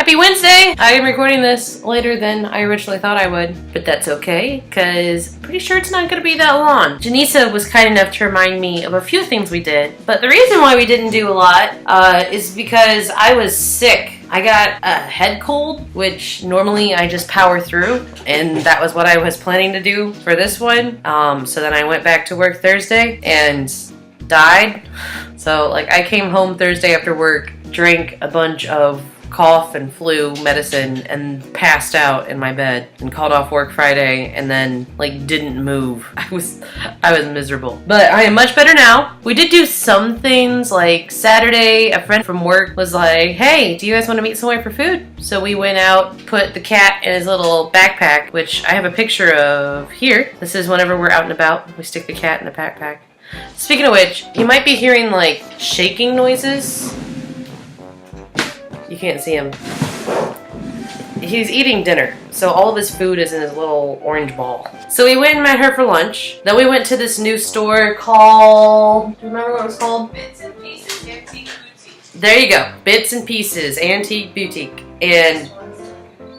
Happy Wednesday! I am recording this later than I originally thought I would, but that's okay, because I'm pretty sure it's not going to be that long. Janisa was kind enough to remind me of a few things we did, but the reason why we didn't do a lot is because I was sick. I got a head cold, which normally I just power through, and that was what I was planning to do for this one. So then I went back to work Thursday and died. So like I came home Thursday after work, drank a bunch of cough and flu medicine and passed out in my bed and called off work Friday and then like didn't move. I was miserable. But I am much better now. We did do some things like Saturday, a friend from work was like, hey, do you guys want to meet somewhere for food? So we went out, put the cat in his little backpack, which I have a picture of here. This is whenever we're out and about. We stick the cat in the backpack. Speaking of which, you might be hearing like shaking noises. You can't see him. He's eating dinner, so all of his food is in his little orange ball. So we went and met her for lunch. Then we went to this new store called... Do you remember what it was called? Bits and Pieces Antique Boutique. There you go. Bits and Pieces Antique Boutique. And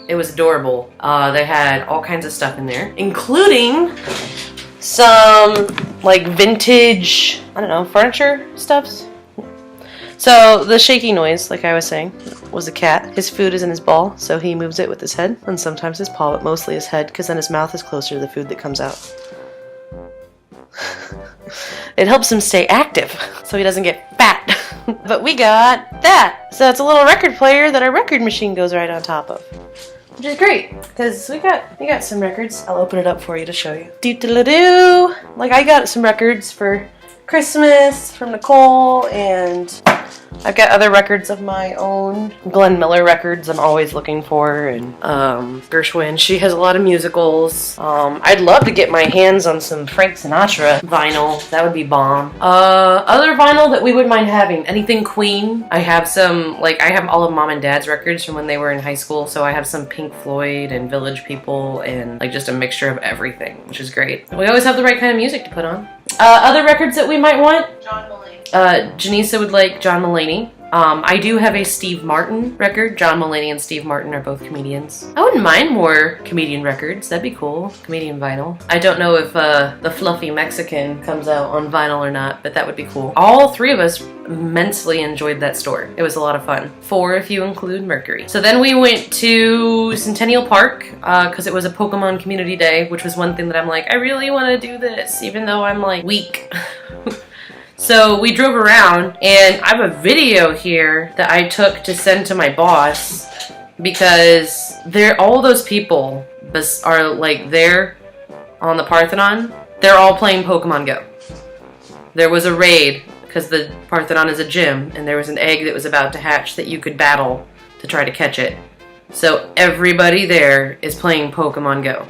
it was adorable. They had all kinds of stuff in there, including some like vintage, I don't know, furniture stuffs. So the shaky noise, like I was saying, was a cat. His food is in his ball, so he moves it with his head and sometimes his paw, but mostly his head, because then his mouth is closer to the food that comes out. It helps him stay active, so he doesn't get fat. But we got that. So it's a little record player that our record machine goes right on top of, which is great, because we got some records. I'll open it up for you to show you. Doo-doo-doo-doo. Like I got some records for Christmas from Nicole, and I've got other records of my own. Glenn Miller records I'm always looking for, and Gershwin. She has a lot of musicals. I'd love to get my hands on some Frank Sinatra vinyl. That would be bomb. Other vinyl that we wouldn't mind having. Anything Queen. I have some, like I have all of Mom and Dad's records from when they were in high school, so I have some Pink Floyd and Village People and like just a mixture of everything, which is great. We always have the right kind of music to put on. Other records that we might want? John Mulaney. Janisa would like John Mulaney. I do have a Steve Martin record. John Mulaney and Steve Martin are both comedians. I wouldn't mind more comedian records. That'd be cool. Comedian vinyl. I don't know if the Fluffy Mexican comes out on vinyl or not, but that would be cool. All three of us immensely enjoyed that store. It was a lot of fun. 4 if you include Mercury. So then we went to Centennial Park because it was a Pokemon Community Day, which was one thing that I'm like, I really want to do this, even though I'm like weak. So we drove around, and I have a video here that I took to send to my boss because all those people are like there on the Parthenon. They're all playing Pokemon Go. There was a raid because the Parthenon is a gym, and there was an egg that was about to hatch that you could battle to try to catch it. So everybody there is playing Pokemon Go.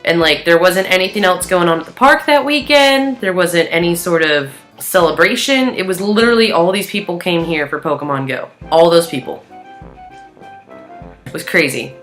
And like there wasn't anything else going on at the park that weekend. There wasn't any sort of celebration. It was literally all these people came here for Pokemon Go. All those people. It was crazy.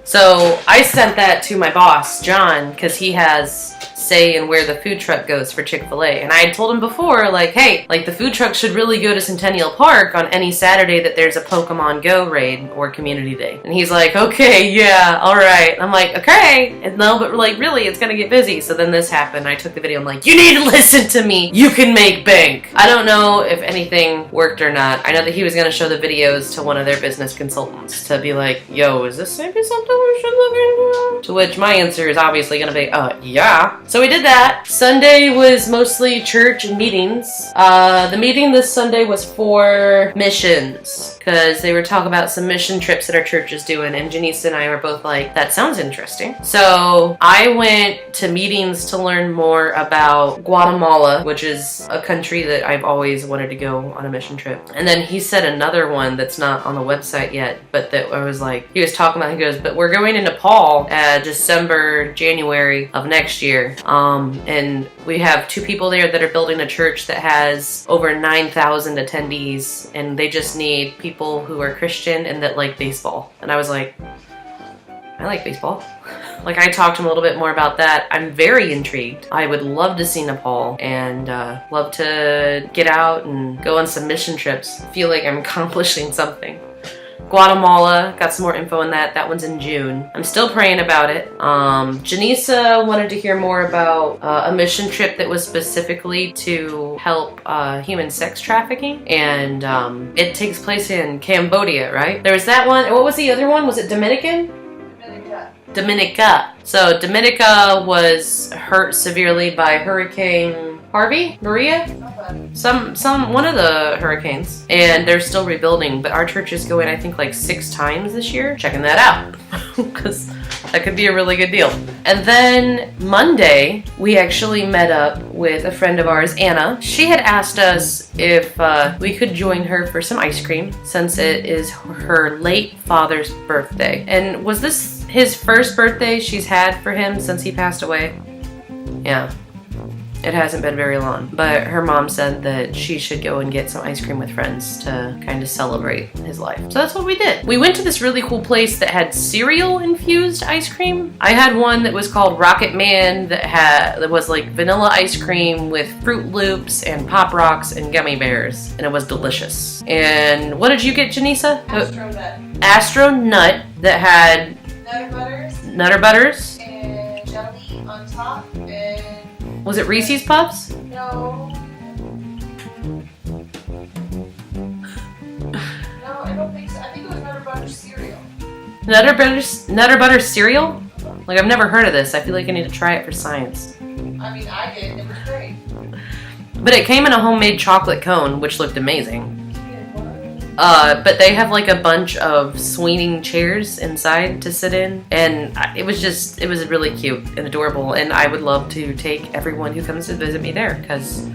So I sent that to my boss, John, because he has say in where the food truck goes for Chick-fil-A. And I had told him before, like, hey, like the food truck should really go to Centennial Park on any Saturday that there's a Pokemon Go raid or community day. And he's like, okay, yeah, all right. I'm like, okay. And no, but like, really, it's gonna get busy. So then this happened. I took the video. I'm like, you need to listen to me. You can make bank. I don't know if anything worked or not. I know that he was gonna show the videos to one of their business consultants to be like, yo, is this maybe something we should look into? To which my answer is obviously gonna be, yeah. So we did that. Sunday was mostly church and meetings. The meeting this Sunday was for missions, because they were talking about some mission trips that our church is doing, and Janice and I were both like, that sounds interesting. So I went to meetings to learn more about Guatemala, which is a country that I've always wanted to go on a mission trip. And then he said another one that's not on the website yet, but that I was like, he was talking about, he goes, but we're going to Nepal December, January of next year. And we have 2 people there that are building a church that has over 9,000 attendees, and they just need people who are Christian and that like baseball. And I was like, I like baseball. Like I talked to him a little bit more about that. I'm very intrigued. I would love to see Nepal and love to get out and go on some mission trips. I feel like I'm accomplishing something. Guatemala, got some more info on that. That one's in June. I'm still praying about it. Janisa wanted to hear more about a mission trip that was specifically to help human sex trafficking. And it takes place in Cambodia, right? There was that one. What was the other one? Was it Dominican? Dominica. So Dominica was hurt severely by Hurricane Harvey? Maria? One of the hurricanes. And they're still rebuilding, but our church is going, I think, like 6 times this year. Checking that out. Because that could be a really good deal. And then Monday, we actually met up with a friend of ours, Anna. She had asked us if we could join her for some ice cream since it is her late father's birthday. And was this his first birthday she's had for him since he passed away? Yeah. It hasn't been very long, but her mom said that she should go and get some ice cream with friends to kind of celebrate his life. So that's what we did. We went to this really cool place that had cereal infused ice cream. I had one that was called Rocket Man that was like vanilla ice cream with Fruit Loops and Pop Rocks and gummy bears, and it was delicious. And what did you get, Janisa? Astro Nut that had Nutter Butters and jelly on top. And was it Reese's Puffs? no, I don't think so. I think it was Nutter Butter cereal. Nutter Butter cereal? Like, I've never heard of this. I feel like I need to try it for science. I mean, I did. It was great. But it came in a homemade chocolate cone, which looked amazing. But they have like a bunch of swinging chairs inside to sit in, and it was really cute and adorable, and I would love to take everyone who comes to visit me there, because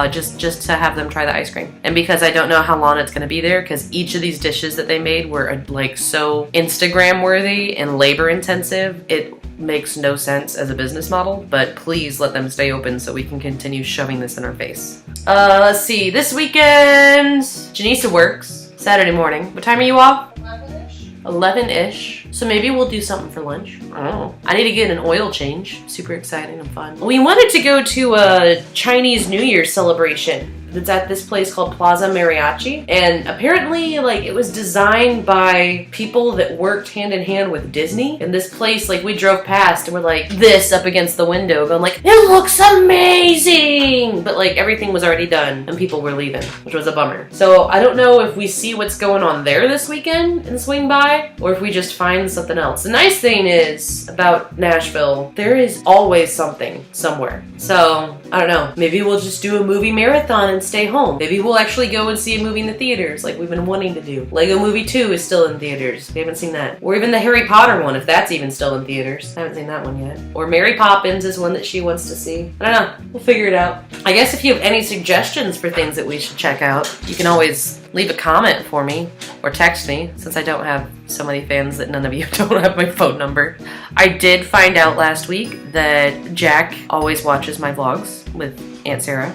just to have them try the ice cream. And because I don't know how long it's going to be there, because each of these dishes that they made were like so Instagram worthy and labor intensive, it makes no sense as a business model, but please let them stay open so we can continue shoving this in our face. Let's see, this weekend, Janisa works Saturday morning. What time are you off? 11-ish. 11-ish. So maybe we'll do something for lunch. I don't know. I need to get an oil change. Super exciting and fun. We wanted to go to a Chinese New Year celebration. It's at this place called Plaza Mariachi, and apparently like it was designed by people that worked hand in hand with Disney. And this place, like, we drove past and we're like this up against the window going like, it looks amazing, but like everything was already done and people were leaving, which was a bummer. So I don't know if we see what's going on there this weekend and swing by, or if we just find something else. The nice thing is about Nashville, there is always something somewhere. So I don't know, maybe we'll just do a movie marathon and stay home. Maybe we'll actually go and see a movie in the theaters like we've been wanting to do. Lego Movie 2 is still in theaters. We haven't seen that. Or even the Harry Potter one, if that's even still in theaters. I haven't seen that one yet. Or Mary Poppins is one that she wants to see. I don't know. We'll figure it out. I guess if you have any suggestions for things that we should check out, you can always leave a comment for me or text me, since I don't have so many fans that none of you don't have my phone number. I did find out last week that Jack always watches my vlogs with Aunt Sarah.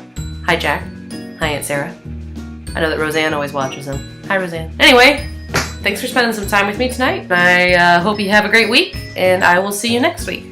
Hi, Jack. Hi, Aunt Sarah. I know that Roseanne always watches them. Hi, Roseanne. Anyway, thanks for spending some time with me tonight. I hope you have a great week, and I will see you next week.